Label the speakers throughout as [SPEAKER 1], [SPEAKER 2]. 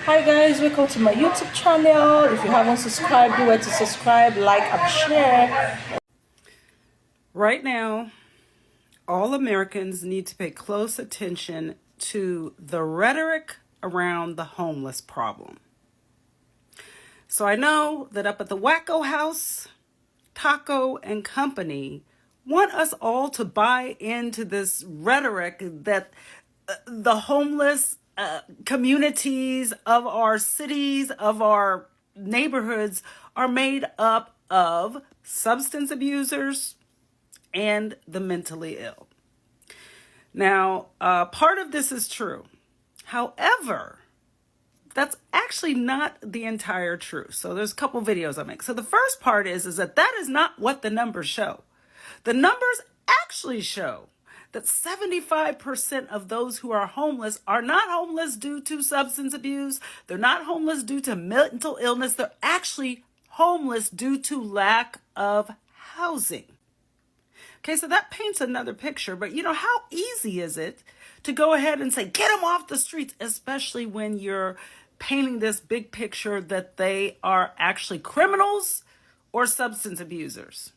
[SPEAKER 1] Hi guys, welcome to my YouTube channel. If you haven't subscribed, do it to subscribe, like, and share.
[SPEAKER 2] Right now, all Americans need to pay close attention to the rhetoric around the homeless problem. So I know that up at the Wacko House, Taco and Company want us all to buy into this rhetoric that the homeless communities of our cities, of our neighborhoods, are made up of substance abusers and the mentally ill. Now, part of this is true. However, that's actually not the entire truth. So there's a couple videos I make. So the first part is that is not what the numbers show. The numbers actually show that 75% of those who are homeless are not homeless due to substance abuse. They're not homeless due to mental illness. They're actually homeless due to lack of housing. Okay, so that paints another picture, but how easy is it to go ahead and say, get them off the streets, especially when you're painting this big picture that they are actually criminals or substance abusers.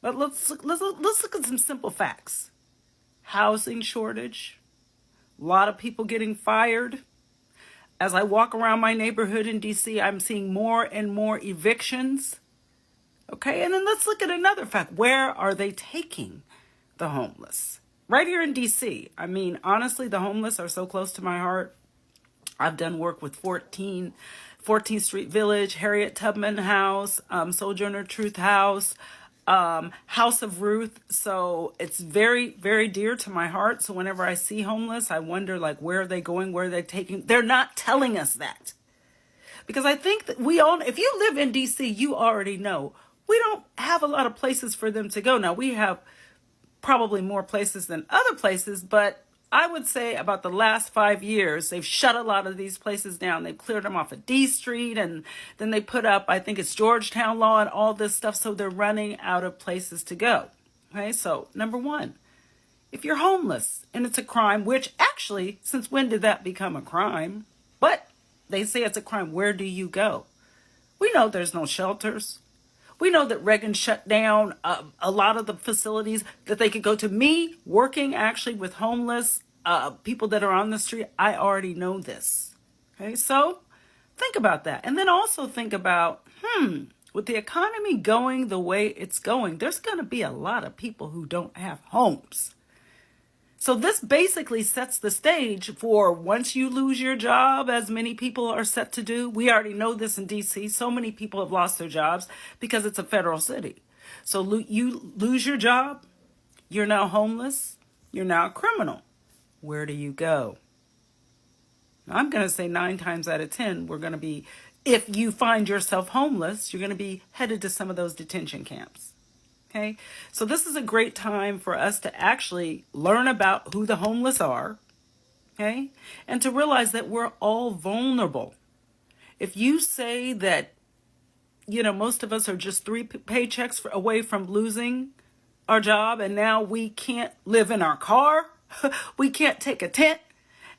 [SPEAKER 2] But let's look at some simple facts. Housing shortage, a lot of people getting fired. As I walk around my neighborhood in DC, I'm seeing more and more evictions. Okay, and then let's look at another fact. Where are they taking the homeless? Right here in DC. I mean, honestly, the homeless are so close to my heart. I've done work with 14th Street Village, Harriet Tubman House, Sojourner Truth House, House of Ruth. So it's very, very dear to my heart. So whenever I see homeless, I wonder, where are they going? Where are they taking? They're not telling us that. Because I think that if you live in DC, you already know we don't have a lot of places for them to go. Now, we have probably more places than other places, but I would say about the last 5 years, they've shut a lot of these places down. They've cleared them off of D Street, and then they put up, I think it's Georgetown Law and all this stuff, so they're running out of places to go. Okay, so number one, if you're homeless and it's a crime, which actually, since when did that become a crime? But they say it's a crime. Where do you go? We know there's no shelters. We know that Reagan shut down a lot of the facilities that they could go to. Me working actually with homeless people that are on the street, I already know this. Okay, so think about that. And then also think about, with the economy going the way it's going, there's going to be a lot of people who don't have homes. So this basically sets the stage for once you lose your job, as many people are set to do. We already know this in DC. So many people have lost their jobs because it's a federal city. So you lose your job, you're now homeless, you're now a criminal. Where do you go? I'm going to say 9 times out of 10, if you find yourself homeless, you're going to be headed to some of those detention camps. Okay, so this is a great time for us to actually learn about who the homeless are, okay, and to realize that we're all vulnerable. If you say that, most of us are just 3 paychecks away from losing our job, and now we can't live in our car, we can't take a tent,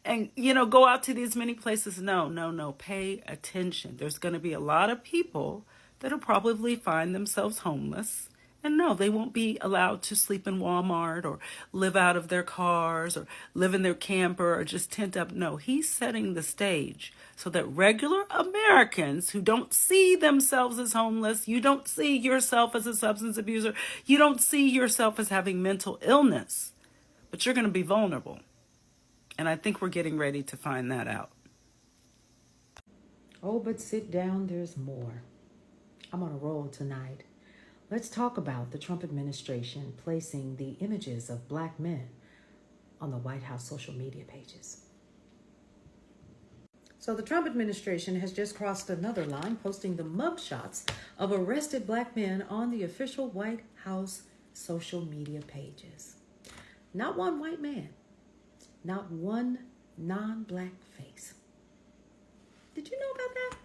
[SPEAKER 2] and, go out to these many places. No, pay attention. There's going to be a lot of people that'll probably find themselves homeless. And no, they won't be allowed to sleep in Walmart or live out of their cars or live in their camper or just tent up. No, he's setting the stage so that regular Americans who don't see themselves as homeless, you don't see yourself as a substance abuser, you don't see yourself as having mental illness, but you're going to be vulnerable. And I think we're getting ready to find that out.
[SPEAKER 3] Oh, but sit down, there's more. I'm on a roll tonight. Let's talk about the Trump administration placing the images of Black men on the White House social media pages. So the Trump administration has just crossed another line, posting the mugshots of arrested Black men on the official White House social media pages. Not one white man, not one non-Black face. Did you know about that?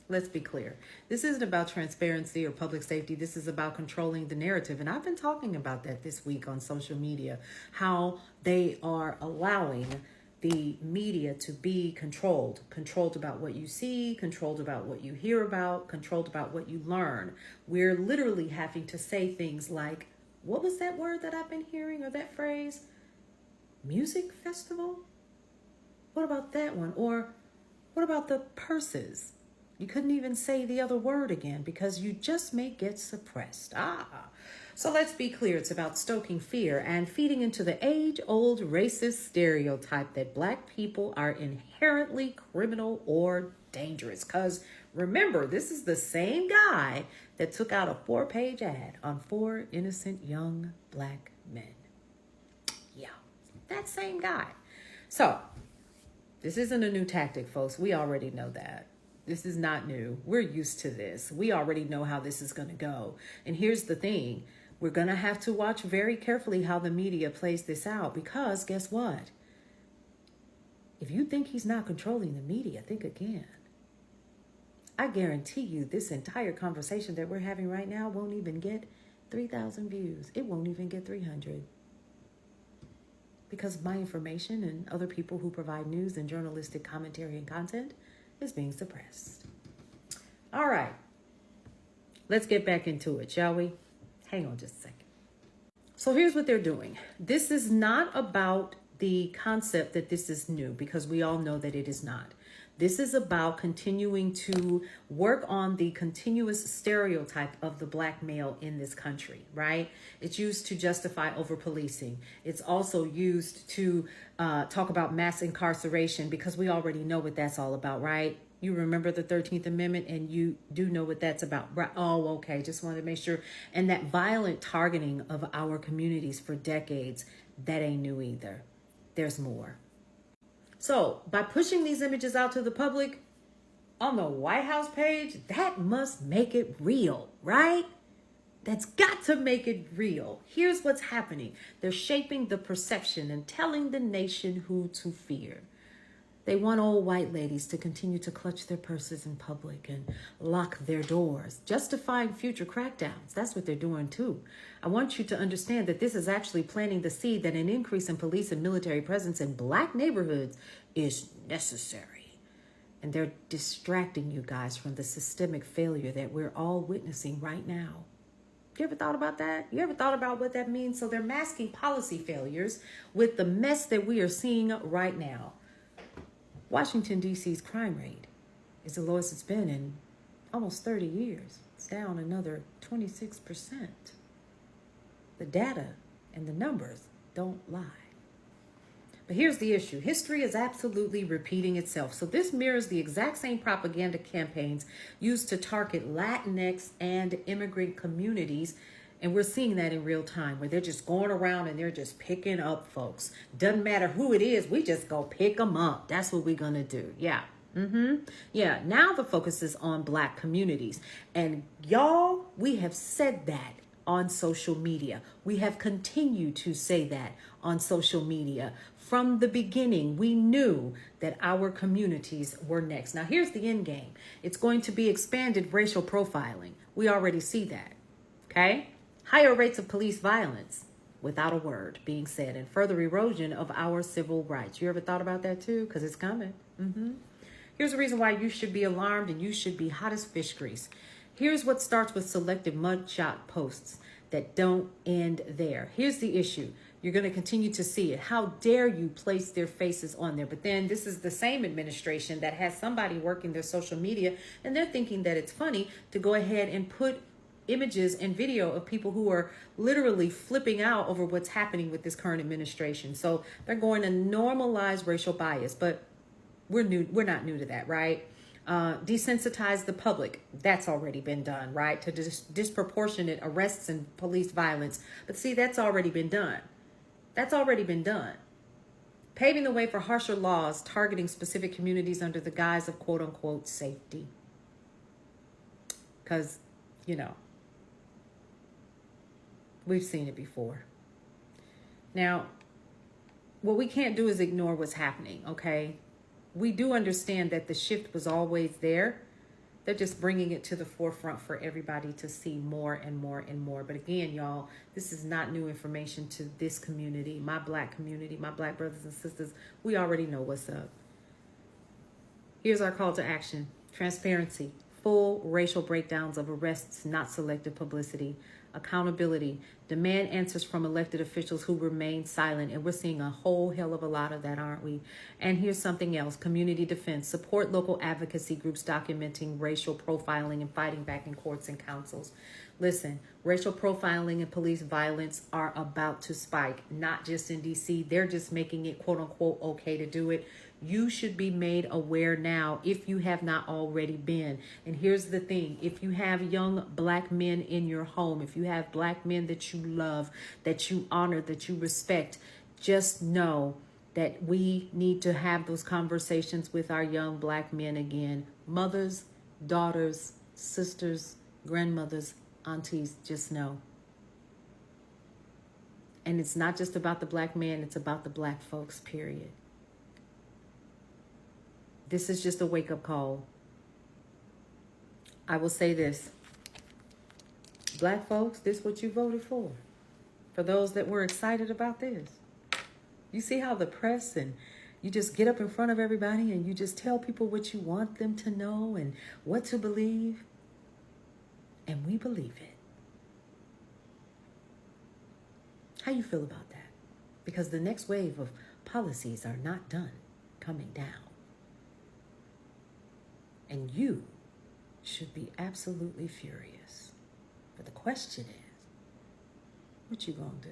[SPEAKER 3] Let's be clear. This isn't about transparency or public safety. This is about controlling the narrative. And I've been talking about that this week on social media, how they are allowing the media to be controlled about what you see, controlled about what you hear about, controlled about what you learn. We're literally having to say things like, what was that word that I've been hearing, or that phrase? Music festival? What about that one? Or what about the purses? You couldn't even say the other word again because you just may get suppressed. So let's be clear. It's about stoking fear and feeding into the age-old racist stereotype that Black people are inherently criminal or dangerous. Because remember, this is the same guy that took out a 4-page ad on 4 innocent young Black men. Yeah, that same guy. So this isn't a new tactic, folks. We already know that. This is not new. We're used to this. We already know how this is going to go. And here's the thing. We're going to have to watch very carefully how the media plays this out, because guess what? If you think he's not controlling the media, think again. I guarantee you this entire conversation that we're having right now won't even get 3,000 views. It won't even get 300. Because my information and other people who provide news and journalistic commentary and content is being suppressed. All right. Let's get back into it, shall we? Hang on just a second. So here's what they're doing. This is not about the concept that this is new, because we all know that it is not. This is about continuing to work on the continuous stereotype of the Black male in this country, right? It's used to justify over-policing. It's also used to talk about mass incarceration, because we already know what that's all about, right? You remember the 13th Amendment, and you do know what that's about, right? Oh, okay. Just wanted to make sure. And that violent targeting of our communities for decades, that ain't new either. There's more. So by pushing these images out to the public on the White House page, that must make it real, right? That's got to make it real. Here's what's happening. They're shaping the perception and telling the nation who to fear. They want old white ladies to continue to clutch their purses in public and lock their doors, justifying future crackdowns. That's what they're doing too. I want you to understand that this is actually planting the seed that an increase in police and military presence in Black neighborhoods is necessary. And they're distracting you guys from the systemic failure that we're all witnessing right now. You ever thought about that? You ever thought about what that means? So they're masking policy failures with the mess that we are seeing right now. Washington, D.C.'s crime rate is the lowest it's been in almost 30 years. It's down another 26%. The data and the numbers don't lie. But here's the issue. History is absolutely repeating itself. So this mirrors the exact same propaganda campaigns used to target Latinx and immigrant communities. And we're seeing that in real time, where they're just going around and they're just picking up folks. Doesn't matter who it is. We just go pick them up. That's what we're going to do. Yeah. Yeah. Now the focus is on Black communities. And y'all, we have said that on social media. We have continued to say that on social media. From the beginning, we knew that our communities were next. Now, here's the end game. It's going to be expanded racial profiling. We already see that. Okay? Higher rates of police violence, without a word being said, and further erosion of our civil rights. You ever thought about that too? Because it's coming. Here's the reason why you should be alarmed and you should be hot as fish grease. Here's what starts with selective mugshot posts that don't end there. Here's the issue. You're going to continue to see it. How dare you place their faces on there? But then this is the same administration that has somebody working their social media, and they're thinking that it's funny to go ahead and put images and video of people who are literally flipping out over what's happening with this current administration. So they're going to normalize racial bias, but we're not new to that, right? Desensitize the public. That's already been done, right? To disproportionate arrests and police violence. But see, that's already been done. That's already been done. Paving the way for harsher laws targeting specific communities under the guise of quote unquote safety. Because, we've seen it before. Now, what we can't do is ignore what's happening, okay? We do understand that the shift was always there, They're just bringing it to the forefront for everybody to see more and more and more. But again, y'all, this is not new information to this community, my black community, my black brothers and sisters. We already know what's up. Here's our call to action. Transparency, full racial breakdowns of arrests, not selective publicity. Accountability, demand answers from elected officials who remain silent. And we're seeing a whole hell of a lot of that, aren't we? And here's something else. Community defense, support local advocacy groups documenting racial profiling and fighting back in courts and councils. Listen, racial profiling and police violence are about to spike, not just in DC. They're just making it quote unquote okay to do it. You should be made aware now if you have not already been. And here's the thing. If you have young black men in your home, if you have black men that you love, that you honor, that you respect, just know that we need to have those conversations with our young black men again. Mothers, daughters, sisters, grandmothers, aunties, just know. And it's not just about the black man, it's about the black folks, period. This is just a wake-up call. I will say this. Black folks, this is what you voted for. For those that were excited about this. You see how the press and you just get up in front of everybody and you just tell people what you want them to know and what to believe. And we believe it. How you feel about that? Because the next wave of policies are not done coming down. And you should be absolutely furious. But the question is, what you gonna do?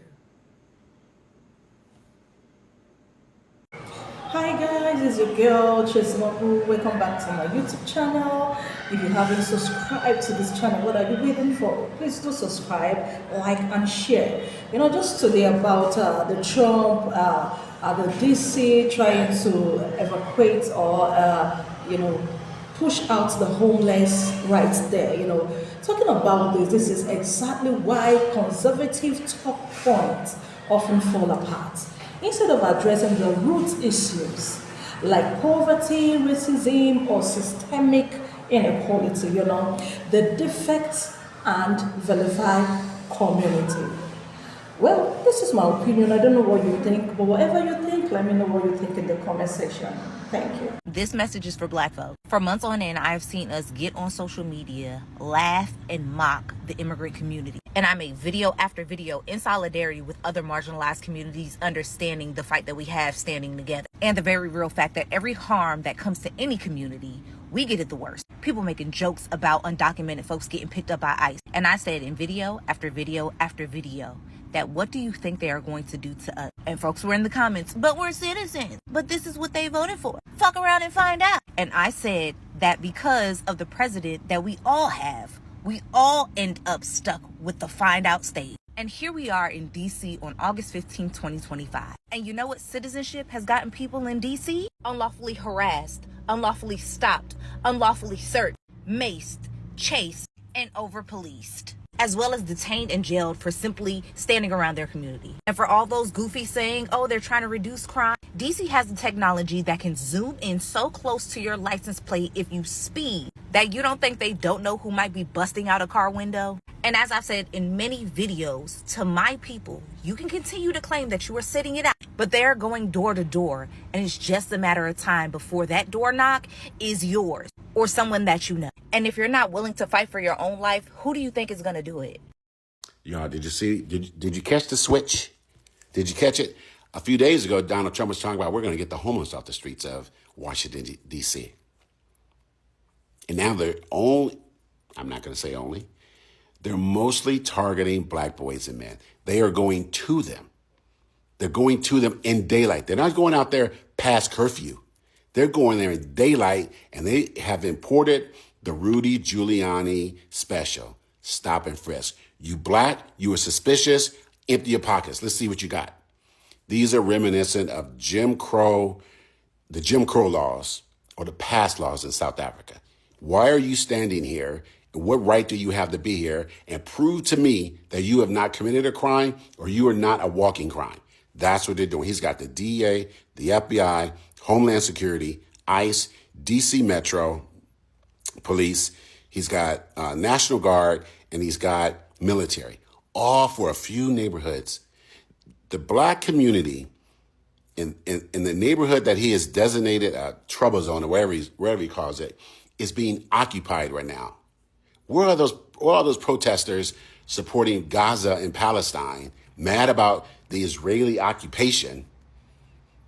[SPEAKER 1] Hi guys, it's your girl Chesimobu. Welcome back to my YouTube channel. If you haven't subscribed to this channel, what are you waiting for? Please do subscribe, like, and share. Just today about the Trump, the DC trying to evacuate or push out the homeless right there. Talking about this is exactly why conservative talk points often fall apart. Instead of addressing the root issues like poverty, racism, or systemic inequality, the defects and vilify community. Well, this is my opinion. I don't know what you think, but whatever you think, let me know what you think in the comment section. Thank you.
[SPEAKER 4] This message is for black folk. For months on end, I've seen us get on social media, laugh, and mock the immigrant community. And I make video after video in solidarity with other marginalized communities, understanding the fight that we have standing together. And the very real fact that every harm that comes to any community, we get it the worst. People making jokes about undocumented folks getting picked up by ICE. And I said in video after video after video, that what do you think they are going to do to us? And folks were in the comments, but we're citizens. But this is what they voted for. Fuck around and find out. And I said that because of the president that we all have, we all end up stuck with the find out stage. And here we are in DC on August 15, 2025. And you know what citizenship has gotten people in DC? Unlawfully harassed, unlawfully stopped, unlawfully searched, maced, chased, and over-policed, as well as detained and jailed for simply standing around their community. And for all those goofies saying, oh, they're trying to reduce crime, DC has the technology that can zoom in so close to your license plate if you speed that you don't think they don't know who might be busting out a car window. And as I've said in many videos to my people, you can continue to claim that you are sitting it out, but they're going door to door, and it's just a matter of time before that door knock is yours or someone that you know. And if you're not willing to fight for your own life, who do you think is going to do it?
[SPEAKER 5] Y'all, did you see? Did you catch the switch? Did you catch it? A few days ago, Donald Trump was talking about we're going to get the homeless off the streets of Washington, D.C. And now they're only, I'm not going to say only, they're mostly targeting black boys and men. They are going to them. They're going to them in daylight. They're not going out there past curfew. They're going there in daylight, and they have imported the Rudy Giuliani special, stop and frisk. You black, you are suspicious, empty your pockets. Let's see what you got. These are reminiscent of Jim Crow, the Jim Crow laws, or the past laws in South Africa. Why are you standing here? And what right do you have to be here? And prove to me that you have not committed a crime or you are not a walking crime. That's what they're doing. He's got the DEA, the FBI, Homeland Security, ICE, DC Metro, police, he's got National Guard, and he's got military, all for a few neighborhoods. The black community in the neighborhood that he has designated a trouble zone, or wherever he calls it, is being occupied right now. Where are those protesters supporting Gaza and Palestine, mad about the Israeli occupation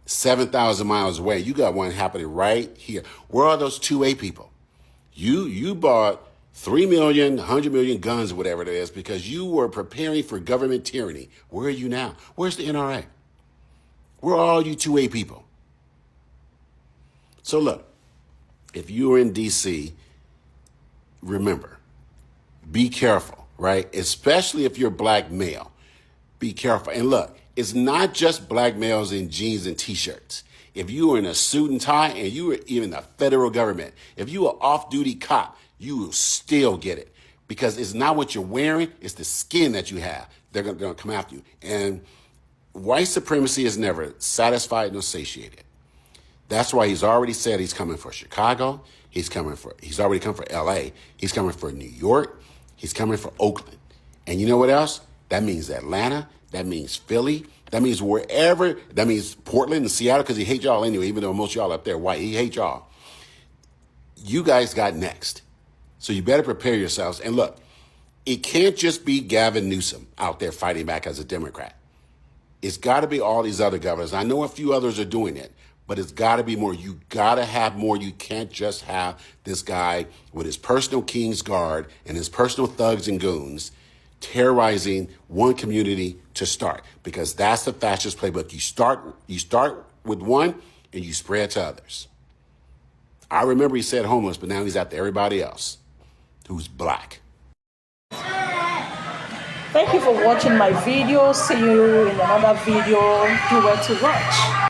[SPEAKER 5] 7,000 miles away? You got one happening right here. Where are those 2A people? You bought 3 million, 100 million guns, whatever it is, because you were preparing for government tyranny. Where are you now? Where's the NRA? Where are all you 2A people? So look, if you are in D.C., remember, be careful, right? Especially if you're black male. Be careful. And look, it's not just black males in jeans and T-shirts. If you were in a suit and tie and you were even the federal government, if you were off-duty cop, you will still get it. Because it's not what you're wearing, it's the skin that you have. They're going to come after you. And white supremacy is never satisfied nor satiated. That's why he's already said he's coming for Chicago. He's already come for LA. He's coming for New York. He's coming for Oakland. And you know what else? That means Atlanta. That means Philly. That means wherever. That means Portland and Seattle, because he hates y'all anyway, even though most of y'all up there white. He hates y'all. You guys got next. So you better prepare yourselves. And look, it can't just be Gavin Newsom out there fighting back as a Democrat. It's got to be all these other governors. I know a few others are doing it, but it's got to be more. You got to have more. You can't just have this guy with his personal King's Guard and his personal thugs and goons terrorizing one community to start, because that's the fascist playbook. You start with one and you spread to others. I remember he said homeless, but now he's after everybody else who's black.
[SPEAKER 1] Thank you for watching my video. See you in another video. Do well to watch.